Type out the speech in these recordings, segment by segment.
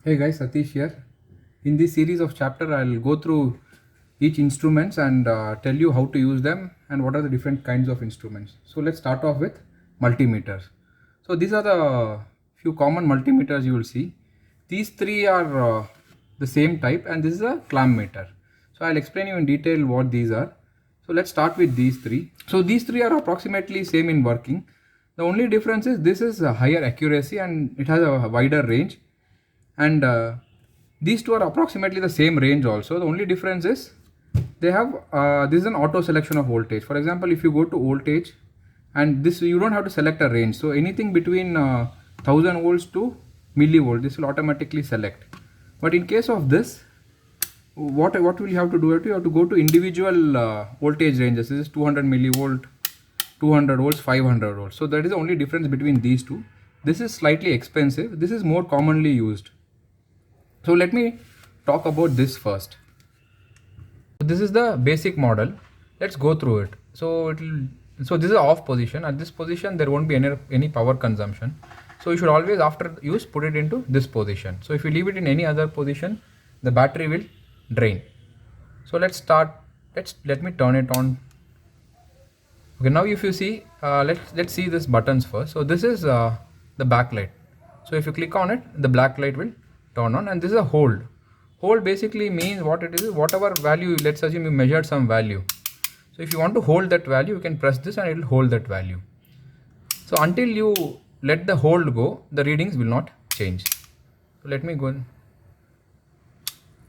Hey guys, Satish here. In this series of chapter, I'll go through each instruments and tell you how to use them and what are the different kinds of instruments. So let's start off with multimeters. So these are the few common multimeters you will see. These three are the same type and this is a clamp meter. So I'll explain you in detail what these are. So let's start with these three. So these three are approximately same in working. The only difference is this is a higher accuracy and it has a wider range, and these two are approximately the same range also. The only difference is they have this is an auto selection of voltage. For example, if you go to voltage, and this you don't have to select a range, so anything between 1000 volts to millivolt, this will automatically select. But in case of this, what will you have to do? You have to go to individual voltage ranges. This is 200 millivolt, 200 volts, 500 volts. So that is the only difference between these two. This is slightly expensive, this is more commonly used. So let me talk about this first. This is the basic model. Let's go through it. So this is off position. At this position there won't be any power consumption. So you should always after use put it into this position. So if you leave it in any other position, the battery will drain. So let's start. Let me turn it on. Okay, now if you see, let's see this buttons first. So this is the backlight. So if you click on it, the black light will turn on, and this is a hold. Hold basically means what it is, whatever value, let's assume you measured some value. So if you want to hold that value, you can press this and it will hold that value. So until you let the hold go, the readings will not change. So let me go in.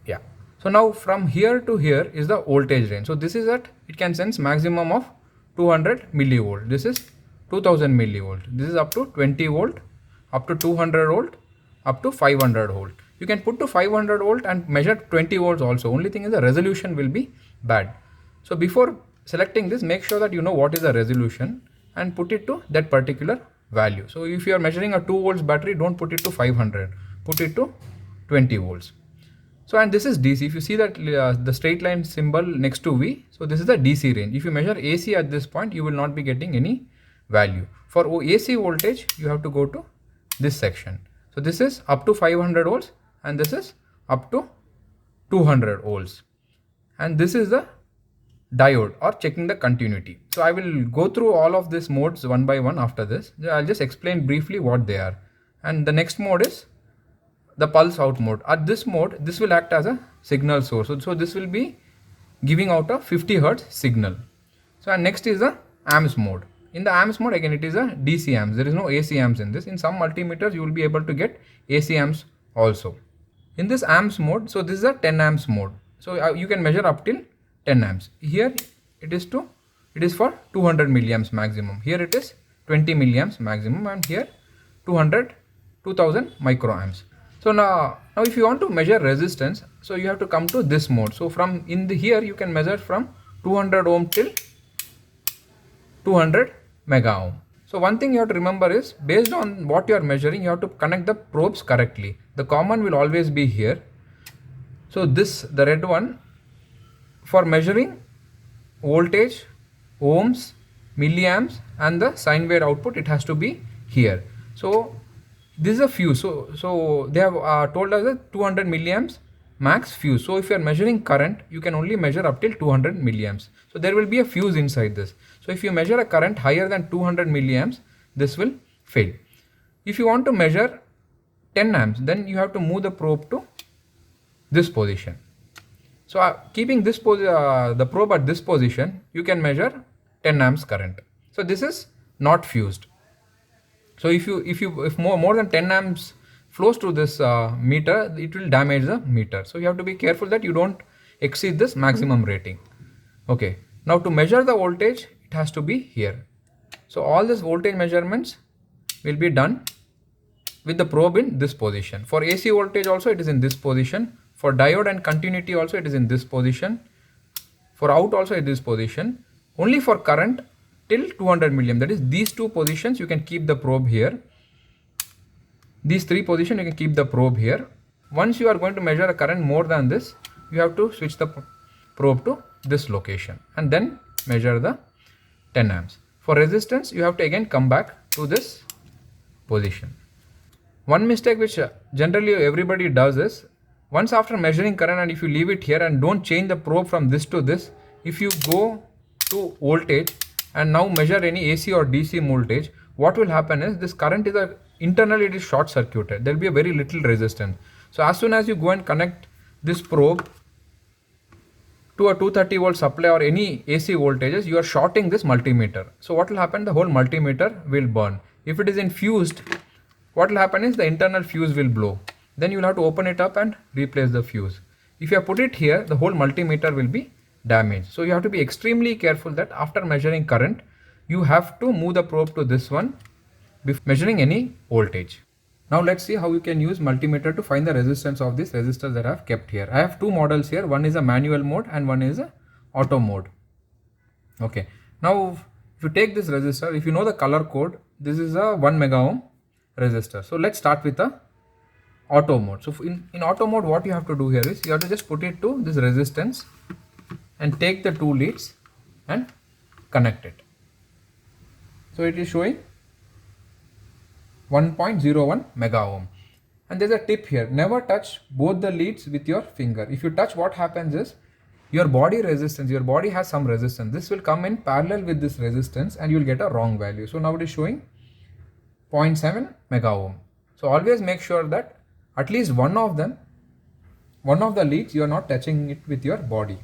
Yeah. So now from here to here is the voltage range. So this is at, it can sense maximum of 200 millivolt. This is 2000 millivolt. This is up to 20 volt, up to 200 volt, up to 500 volt. You can put to 500 volt and measure 20 volts also. Only thing is the resolution will be bad. So before selecting this, make sure that you know what is the resolution and put it to that particular value. So if you are measuring a 2 volts battery, don't put it to 500, put it to 20 volts. So and this is DC. If you see that the straight line symbol next to V, so this is the DC range. If you measure AC at this point, you will not be getting any value. For AC voltage, you have to go to this section. So this is up to 500 volts and this is up to 200 volts. And this is the diode or checking the continuity. So I will go through all of these modes one by one after this. I'll just explain briefly what they are. And the next mode is the pulse out mode. At this mode, this will act as a signal source. So this will be giving out a 50 hertz signal. So and next is the amps mode. In the amps mode, again it is a DC amps. There is no AC amps in this. In some multimeters you will be able to get AC amps also. In this amps mode, so this is a 10 amps mode. So you can measure up till 10 amps. Here it is for 200 milliamps maximum. Here it is 20 milliamps maximum, and here 2000 microamps. So now if you want to measure resistance, so you have to come to this mode. So from here you can measure from 200 ohm till 200 mega ohm. So one thing you have to remember is, based on what you are measuring, you have to connect the probes correctly. The common will always be here. So the red one, for measuring voltage, ohms, milliamps and the sine wave output, it has to be here. So this is a fuse. So they have told us that 200 milliamps max fuse. So if you are measuring current, you can only measure up till 200 milliamps. So there will be a fuse inside this. So if you measure a current higher than 200 milliamps, this will fail. If you want to measure 10 amps, then you have to move the probe to this position. So keeping this the probe at this position, you can measure 10 amps current. So this is not fused. So if more than 10 amps flows to this meter, it will damage the meter. So you have to be careful that you don't exceed this maximum rating. Okay. Now to measure the voltage, it has to be here. So all these voltage measurements will be done with the probe in this position. For AC voltage also it is in this position. For diode and continuity also it is in this position. For out also in this position. Only for current till 200 milliamp, that is these two positions, you can keep the probe here. These three positions you can keep the probe here. Once you are going to measure a current more than this, you have to switch the probe to this location and then measure the 10 amps. For resistance, you have to again come back to this position. One mistake which generally everybody does is, once after measuring current and if you leave it here and don't change the probe from this to this, if you go to voltage and now measure any AC or DC voltage, what will happen is this current is internally it is short circuited. There will be a very little resistance. So as soon as you go and connect this probe to a 230 volt supply or any AC voltages, you are shorting this multimeter. So what will happen? The whole multimeter will burn. If it is infused, what will happen is the internal fuse will blow. Then you will have to open it up and replace the fuse. If you have put it here, the whole multimeter will be damaged. So you have to be extremely careful that after measuring current, you have to move the probe to this one before measuring any voltage. Now let's see how you can use multimeter to find the resistance of these resistors that I have kept here. I have two models here. One is a manual mode and one is a auto mode. Okay. Now if you take this resistor, if you know the color code, this is a 1 mega ohm resistor. So let's start with the auto mode. So in auto mode, what you have to do here is you have to just put it to this resistance and take the two leads and connect it. So it is showing 1.01 mega ohm. And there's a tip here, never touch both the leads with your finger. If you touch, what happens is your body resistance, your body has some resistance. This will come in parallel with this resistance and you will get a wrong value. So now it is showing 0.7 mega ohm. So always make sure that at least one of the leads, you are not touching it with your body.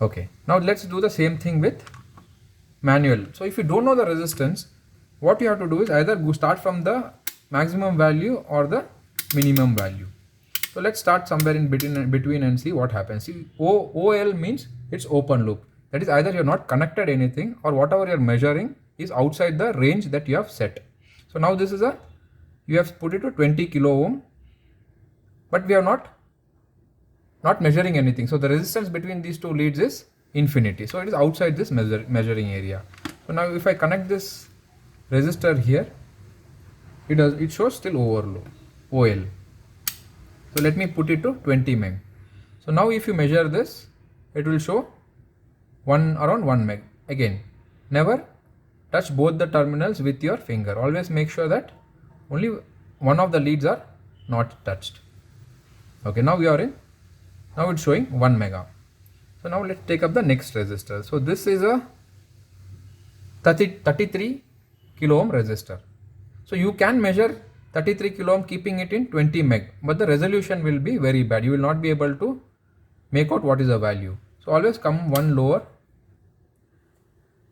Okay, now let's do the same thing with manual. So if you don't know the resistance, what you have to do is either go start from the maximum value or the minimum value. So let's start somewhere in between and see what happens. See, OL means it's open loop. That is either you're not connected anything or whatever you're measuring is outside the range that you have set. So now this is you have put it to 20 kilo ohm, but we are not measuring anything. So the resistance between these two leads is infinity. So it is outside this measuring area. So now if I connect this resistor here, it shows still overload OL. So let me put it to 20 meg. So now if you measure this, it will show around 1 meg. Again, never touch both the terminals with your finger. Always make sure that only one of the leads are not touched. Okay, now it's showing 1 mega. So now let's take up the next resistor. So this is a 33 kilo ohm resistor. So you can measure 33 kilo ohm keeping it in 20 meg, but the resolution will be very bad. You will not be able to make out what is the value. So always come one lower,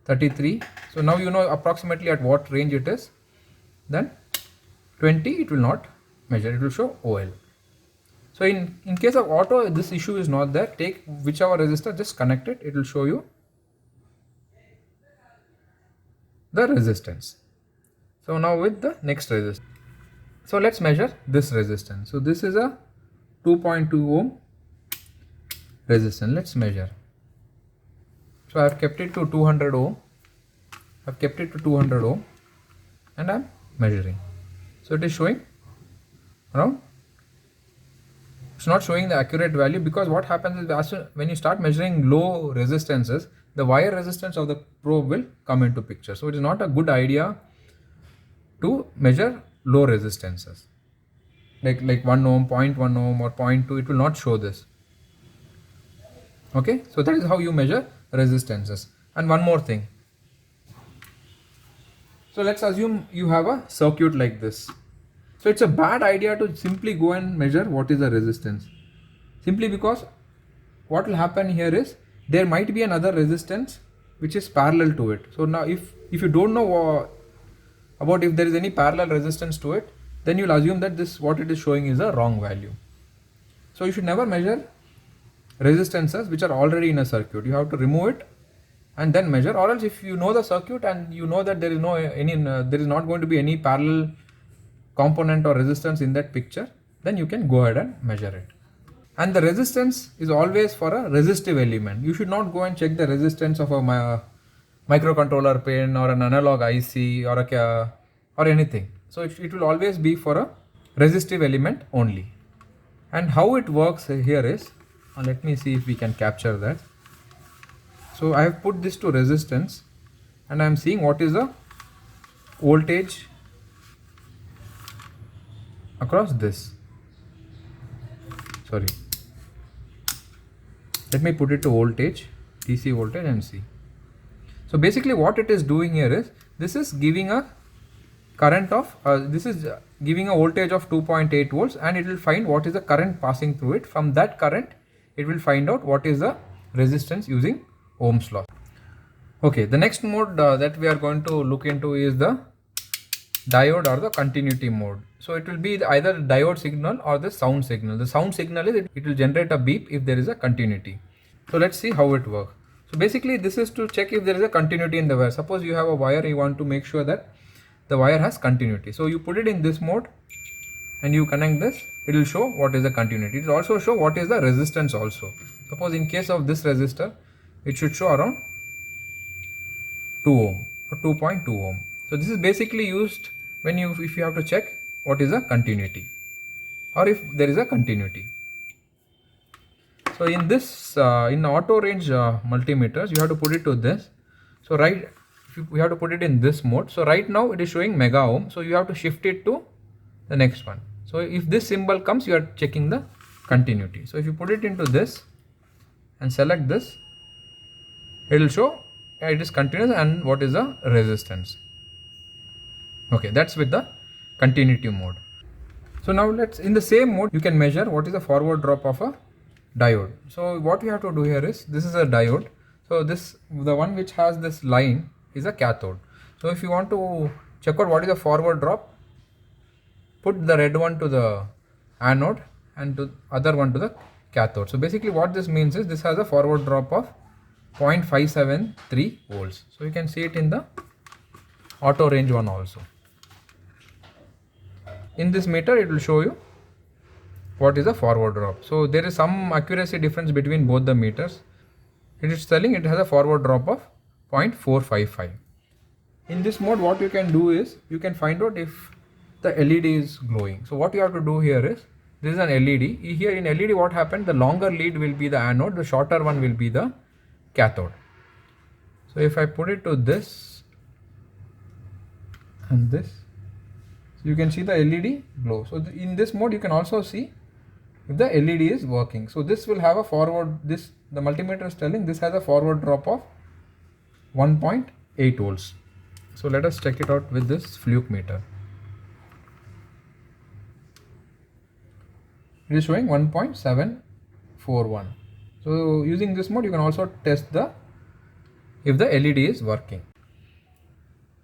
33. So now you know approximately at what range it is. Then 20, it will not measure, it will show OL. So in case of auto, this issue is not there. Take whichever resistor, just connect it, it will show you the resistance. So now with the next resistance. So let's measure this resistance. So this is a 2.2 ohm resistance. Let's measure. So I have kept it to 200 ohm. I've kept it to 200 ohm and I'm measuring. So it is showing around. It's not showing the accurate value because what happens is when you start measuring low resistances, the wire resistance of the probe will come into picture. So it is not a good idea to measure low resistances like 1 ohm, 0.1 ohm or 0.2. It will not show this. Okay, so that is how you measure resistances. And one more thing. So let's assume you have a circuit like this. So it's a bad idea to simply go and measure what is the resistance, simply because what will happen here is there might be another resistance which is parallel to it. So now if you don't know about if there is any parallel resistance to it, then you will assume that this what it is showing is a wrong value. So you should never measure resistances which are already in a circuit. You have to remove it and then measure, or else if you know the circuit and you know that there is not going to be any parallel component or resistance in that picture, then you can go ahead and measure it. And the resistance is always for a resistive element. You should not go and check the resistance of a microcontroller pin or an analog IC or anything. So it will always be for a resistive element only. And how it works here is, let me see if we can capture that. So I have put this to resistance and I am seeing what is the voltage across this. Sorry. Let me put it to voltage, DC voltage, and see. So basically what it is doing here is, this is giving a current of, giving a voltage of 2.8 volts, and it will find what is the current passing through it. From that current, it will find out what is the resistance using Ohm's law. Okay, the next mode that we are going to look into is the diode or the continuity mode. So it will be either the diode signal or the sound signal. The sound signal is it will generate a beep if there is a continuity. So let's see how it works. So basically this is to check if there is a continuity in the wire. Suppose you have a wire, you want to make sure that the wire has continuity. So you put it in this mode and you connect this, it will show what is the continuity. It will also show what is the resistance also. Suppose in case of this resistor, it should show around 2 ohm or 2.2 ohm. So this is basically used when if you have to check what is the continuity or if there is a continuity. So in this in auto range multimeters, you have to put it to this. So we have to put it in this mode. So right now it is showing mega ohm, so you have to shift it to the next one. So if this symbol comes, you are checking the continuity. So if you put it into this and select this, it will show it is continuous and what is the resistance. Okay, that's with the continuity mode. So now in the same mode, you can measure what is the forward drop of a diode. So what we have to do here is, this is a diode. So the one which has this line is a cathode. So if you want to check out what is the forward drop, put the red one to the anode and the other one to the cathode. So basically what this means is, this has a forward drop of 0.573 volts. So you can see it in the auto range one also. In this meter, it will show you what is the forward drop. So there is some accuracy difference between both the meters. It is telling it has a forward drop of 0.455. In this mode, what you can do is, you can find out if the LED is glowing. So what you have to do here is, this is an LED. Here in LED, what happened, the longer lead will be the anode, the shorter one will be the cathode. So if I put it to this and this, so you can see the LED glow. So in this mode, you can also see if the LED is working. So this will have a forward, the multimeter is telling this has a forward drop of 1.8 volts. So let us check it out with this fluke meter. It is showing 1.741. So using this mode, you can also test if the LED is working.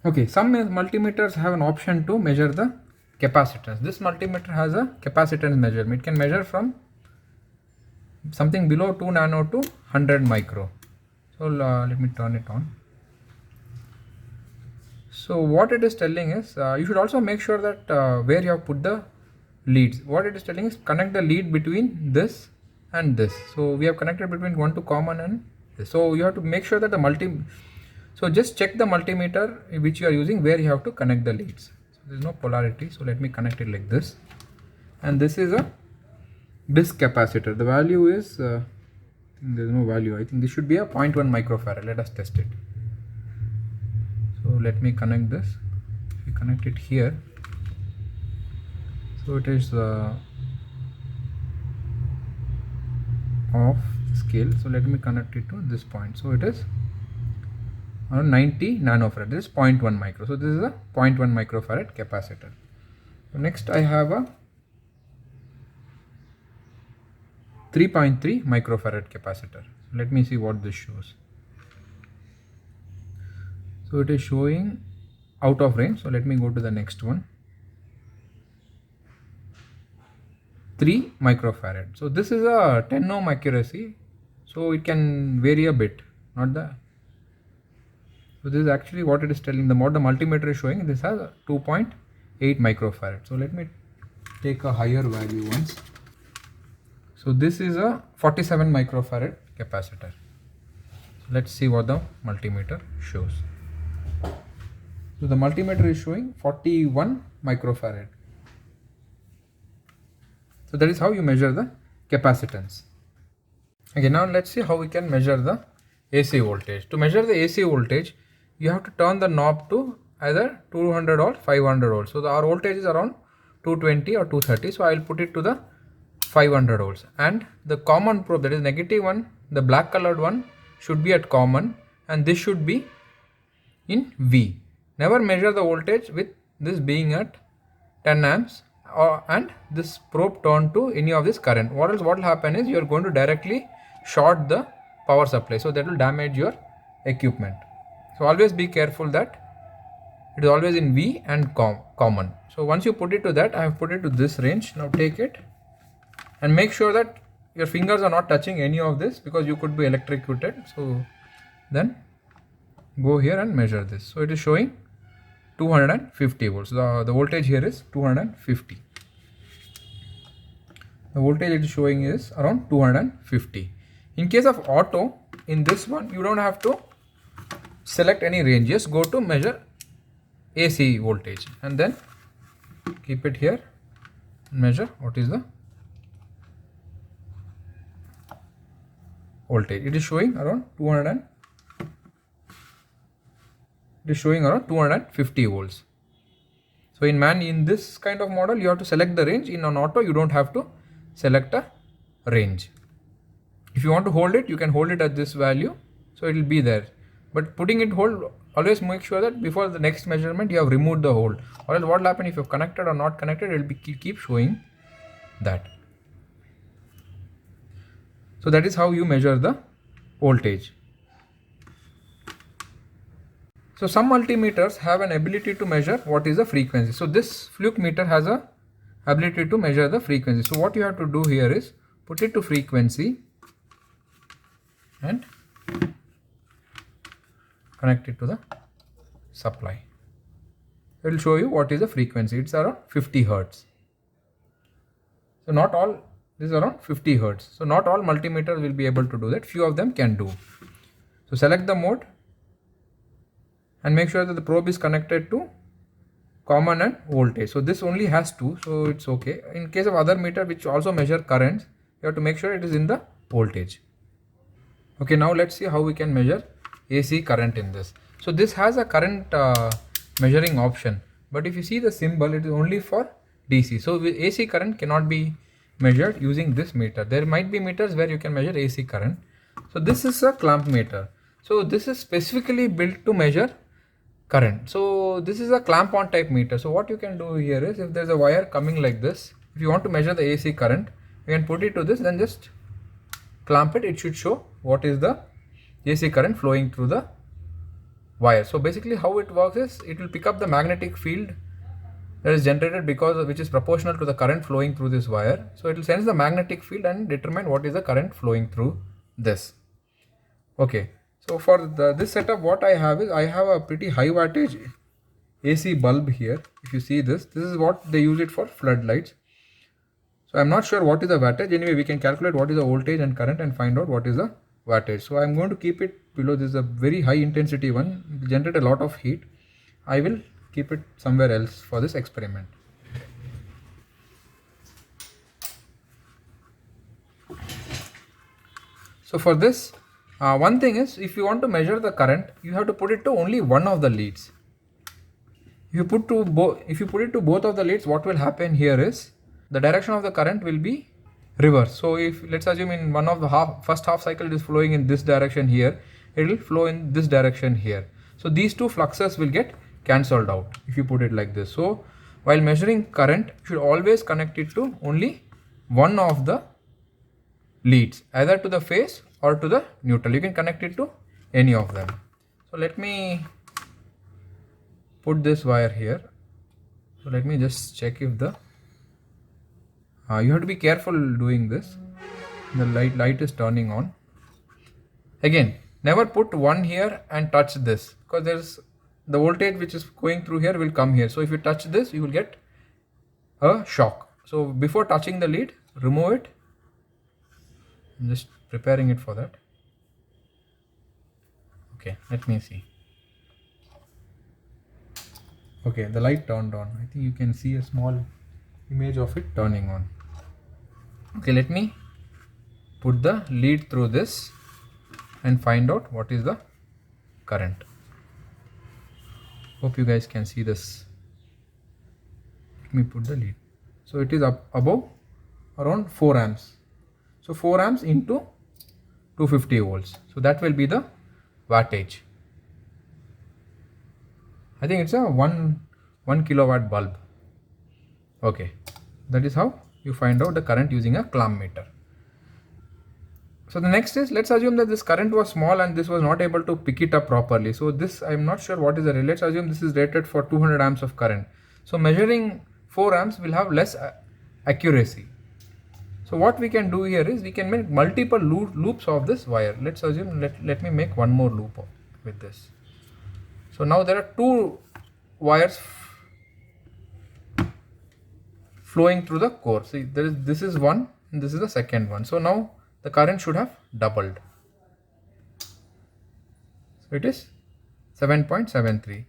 Okay, some multimeters have an option to measure the capacitance. This multimeter has a capacitance measurement. It can measure from something below 2 nano to 100 micro. So let me turn it on. So what it is telling is, you should also make sure that where you have put the leads. What it is telling is, connect the lead between this and this. So we have connected between one to common and this. So you have to make sure that so just check the multimeter which you are using where you have to connect the leads. So there is no polarity. So let me connect it like this. And this is a BIS capacitor. The value is, there is no value. I think this should be a 0.1 microfarad. Let us test it. So let me connect this. If we connect it here, so it is off scale. So let me connect it to this point. So it is around 90 nanofarad. This is 0.1 micro. So this is a 0.1 microfarad capacitor. So next I have a 3.3 microfarad capacitor. Let me see what this shows. So it is showing out of range. So let me go to the next one. 3 microfarad. So this is a 10 ohm accuracy. So it can vary a bit. So this is actually what it is telling. The multimeter is showing this has 2.8 microfarad. So let me take a higher value once. So this is a 47 microfarad capacitor. So let's see what the multimeter shows. So the multimeter is showing 41 microfarad. So that is how you measure the capacitance. Okay, now let's see how we can measure the AC voltage. To measure the AC voltage, you have to turn the knob to either 200 or 500 volts. So our voltage is around 220 or 230. So I will put it to the 500 volts, and the common probe, that is negative one, the black colored one, should be at common, and this should be in V. Never measure the voltage with this being at 10 amps and this probe turned to any of this current. What else, what will happen is you are going to directly short the power supply, so that will damage your equipment. So always be careful that it is always in V and common. So once you put it to that, I have put it to this range. Now take it and make sure that your fingers are not touching any of this, because you could be electrocuted. So then go here and measure this. So it is showing 250 volts. The voltage here is 250. The voltage it is showing is around 250. In case of auto, in this one you don't have to select any range, just go to measure AC voltage and then keep it here, measure what is the voltage. It is showing around 250 volts. So in this kind of model you have to select the range. In an auto you don't have to select a range. If you want to hold it, you can hold it at this value, so it will be there. But putting it hold, always make sure that before the next measurement you have removed the hold, or else what will happen if you have connected or not connected, it will be keep showing that. So that is how you measure the voltage. So some multimeters have an ability to measure what is the frequency. So this Fluke meter has a ability to measure the frequency. So what you have to do here is put it to frequency and connect it to the supply. It will show you what is the frequency. It's around 50 hertz. So not all, this is around 50 hertz. So not all multimeters will be able to do that. Few of them can do. So select the mode and make sure that the probe is connected to common and voltage. So this only has 2, so it's okay. In case of other meter which also measure currents, you have to make sure it is in the voltage. Okay, now let's see how we can measure AC current in this. So this has a current measuring option, but if you see the symbol, it is only for DC. So with AC current cannot be measured using this meter. There might be meters where you can measure AC current. So this is a clamp meter. So this is specifically built to measure current. So this is a clamp on type meter. So what you can do here is, if there is a wire coming like this, if you want to measure the AC current, you can put it to this, then just clamp it. It should show what is the AC current flowing through the wire. So basically how it works is, it will pick up the magnetic field that is generated which is proportional to the current flowing through this wire. So it will sense the magnetic field and determine what is the current flowing through this. Okay, so for this setup, what I have is, I have a pretty high wattage AC bulb here. If you see this is what they use it for floodlights. So I'm not sure what is the wattage. Anyway, we can calculate what is the voltage and current and find out what is the wattage. So I'm going to keep it below. This is a very high intensity one. It will generate a lot of heat. I will keep it somewhere else for this experiment. So for this, one thing is, if you want to measure the current, you have to put it to only one of the leads. If you put it to both of the leads, what will happen here is, the direction of the current will be reverse. So if, let's assume in one of the first half cycle it is flowing in this direction here, it will flow in this direction here. So these two fluxes will get cancelled out if you put it like this. So while measuring current, you should always connect it to only one of the leads, either to the phase or to the neutral. You can connect it to any of them. So let me put this wire here. So let me just check if the you have to be careful doing this. The light is turning on. Again, never put one here and touch this, because there's the voltage which is going through here will come here. So if you touch this, you will get a shock. So before touching the lead, remove it. I'm just preparing it for that. Okay, let me see. Okay, the light turned on. I think you can see a small image of it turning on. Okay, let me put the lead through this and find out what is the current. Hope you guys can see this. Let me put the lead. So it is up above around 4 amps. So 4 amps into 250 volts. So that will be the wattage. I think it's a 1 kilowatt bulb. Okay, that is how you find out the current using a clamp meter. So the next is, let's assume that this current was small and this was not able to pick it up properly. So this, I'm not sure what is the rate. Let's assume this is rated for 200 amps of current. So measuring 4 amps will have less accuracy. So what we can do here is we can make multiple loops of this wire. Let's assume, let me make one more loop with this. So now there are two wires flowing through the core. See, this is one and this is the second one. So now the current should have doubled. So it is 7.73.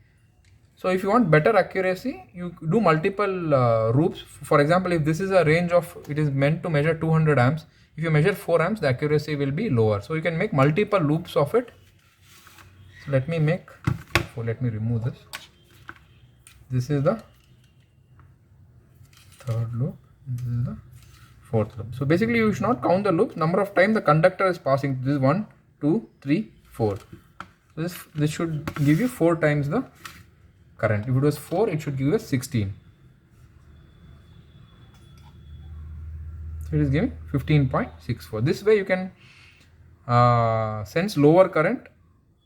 So if you want better accuracy, you do multiple loops. For example, if this is a range of, it is meant to measure 200 amps. If you measure 4 amps, the accuracy will be lower. So you can make multiple loops of it. So let me remove this. This is the third loop. This is the fourth loop. So basically you should not count the loops, number of times the conductor is passing. This is 1, 2, 3, 4. So this should give you 4 times the current. If it was 4, it should give us 16. So it is giving 15.64. This way you can sense lower current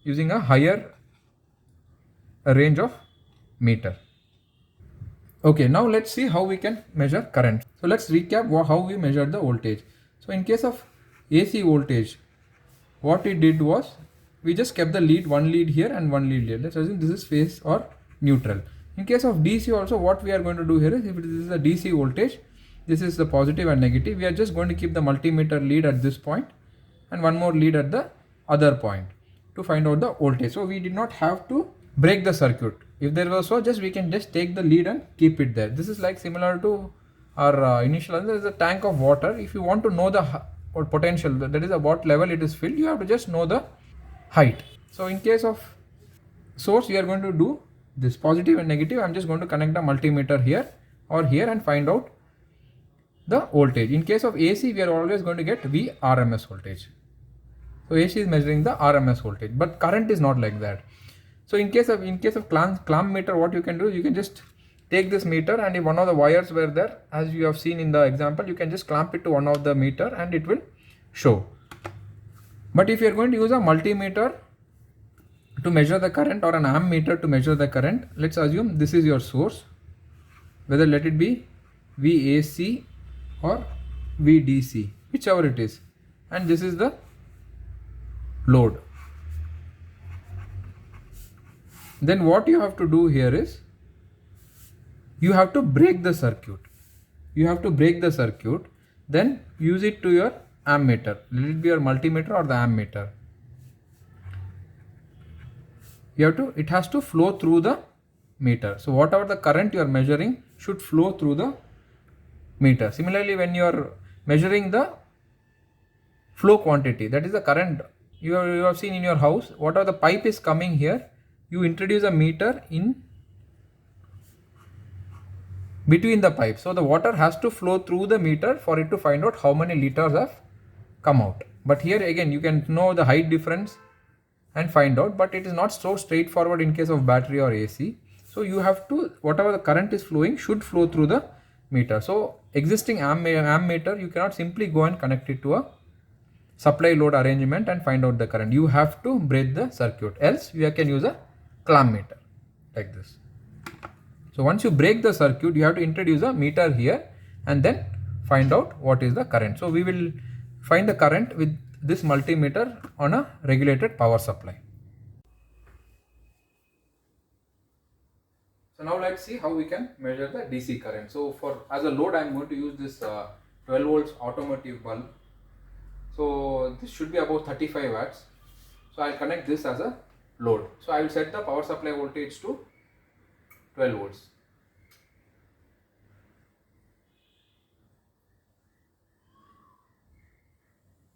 using a higher range of meter. Okay, now let's see how we can measure current. So let's recap how we measured the voltage. So in case of AC voltage, what we did was we just kept the one lead here and one lead here. Let's assume this is phase or neutral. In case of DC also, what we are going to do here is, if this is a DC voltage, this is the positive and negative. We are just going to keep the multimeter lead at this point and one more lead at the other point to find out the voltage. So we did not have to break the circuit. If there was so, we can just take the lead and keep it there. This is like similar to our initial. There is a tank of water. If you want to know the potential, that is at what level it is filled, you have to just know the height. So in case of source, we are going to do this positive and negative. I'm just going to connect the multimeter here or here and find out the voltage. In case of AC, we are always going to get VRMS voltage. So AC is measuring the RMS voltage, but current is not like that. So in case of clamp meter, what you can do, you can just take this meter, and if one of the wires were there, as you have seen in the example, you can just clamp it to one of the meter and it will show. But if you are going to use a multimeter to measure the current or an ammeter to measure the current, let's assume this is your source, whether let it be VAC or VDC, whichever it is, and this is the load. Then what you have to do here is, you have to break the circuit. You have to break the circuit, then use it to your ammeter. Let it be your multimeter or the ammeter. It has to flow through the meter. So whatever the current you are measuring should flow through the meter. Similarly, when you are measuring the flow quantity, that is the current you have seen in your house, whatever the pipe is coming here, you introduce a meter in between the pipe. So the water has to flow through the meter for it to find out how many liters have come out. But here again, you can know the height difference and find out, but it is not so straightforward in case of battery or AC. So you have to, whatever the current is flowing should flow through the meter. So existing ammeter, you cannot simply go and connect it to a supply load arrangement and find out the current. You have to break the circuit, else you can use a clamp meter like this. So once you break the circuit, you have to introduce a meter here and then find out what is the current. So we will find the current with this multimeter on a regulated power supply. So now let's see how we can measure the DC current. So as a load, I am going to use this 12 volts automotive bulb. So this should be about 35 watts. So I'll connect this as a load. So I will set the power supply voltage to 12 volts.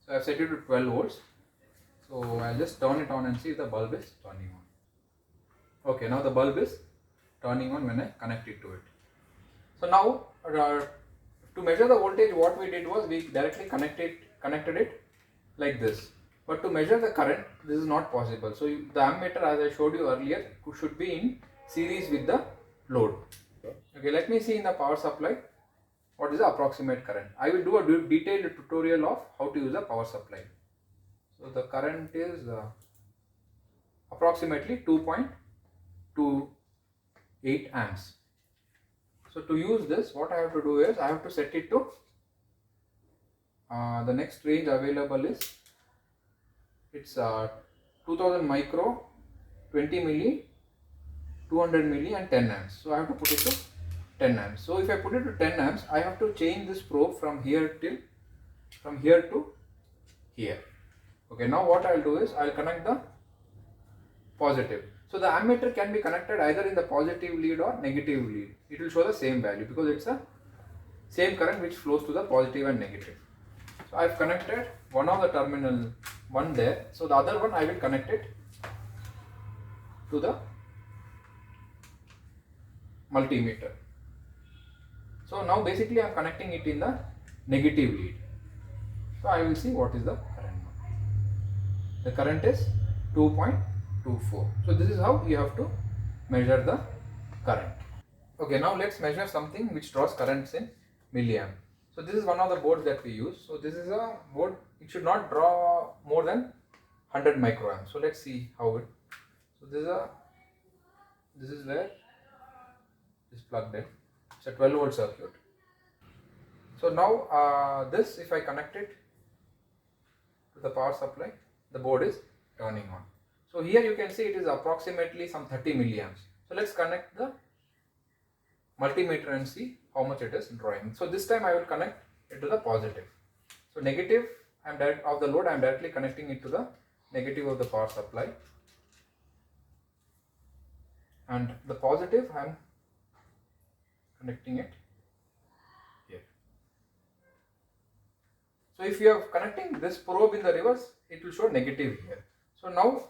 So I have set it to 12 volts. So I'll just turn it on and see if the bulb is turning on. Okay, now the bulb is turning on when I connect it to it. So now To measure the voltage, what we did was we directly connected it like this. But to measure the current, this is not possible. So the ammeter, as I showed you earlier, should be in series with the load. Okay, let me see in the power supply what is the approximate current. I will do a detailed tutorial of how to use a power supply. So the current is approximately 2.28 amps. So to use this, what I have to do is I have to set it to the next range available is it's 2000 micro, 20 milli, 200 milli and 10 amps. So I have to put it to 10 amps. So if I put it to 10 amps, I have to change this probe from here to here. Okay, now what I'll do is I'll connect the positive. So the ammeter can be connected either in the positive lead or negative lead. It will show the same value because it's a same current which flows to the positive and negative. So I've connected one of the terminal, one there. So the other one I will connect it to the multimeter. So now basically I am connecting it in the negative lead. So I will see what is the current now. The current is 2.24. So this is how you have to measure the current. Okay, now let's measure something which draws currents in milliamp. So this is one of the boards that we use. So this is a board, it should not draw more than 100 microamps. So let's see how it. So this is where is plugged in. It's a 12 volt circuit. So now this, if I connect it to the power supply, the board is turning on. So here you can see it is approximately some 30 milliamps. So let's connect the multimeter and see how much it is drawing. So this time I will connect it to the positive. So negative of the load, I am directly connecting it to the negative of the power supply, and the positive I am connecting it here. So if you are connecting this probe in the reverse, it will show negative here. So now,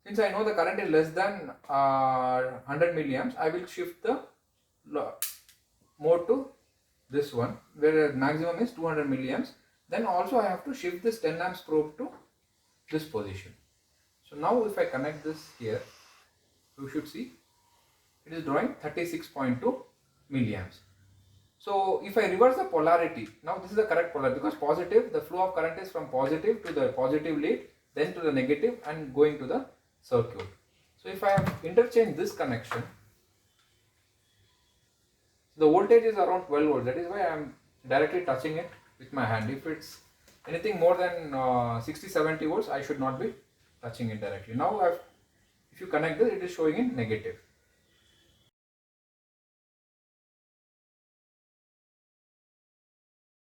since I know the current is less than 100 milliamps, I will shift the mode to this one where the maximum is 200 milliamps. Then also I have to shift this 10 amps probe to this position. So now if I connect this here, you should see it is drawing 36.2 milliamps. So if I reverse the polarity, now this is the correct polarity because positive, the flow of current is from positive to the positive lead, then to the negative and going to the circuit. So if I have interchanged this connection, the voltage is around 12 volts. That is why I am directly touching it with my hand. If it's anything more than 60-70 volts, I should not be touching it directly. Now if you connect this, it is showing in negative.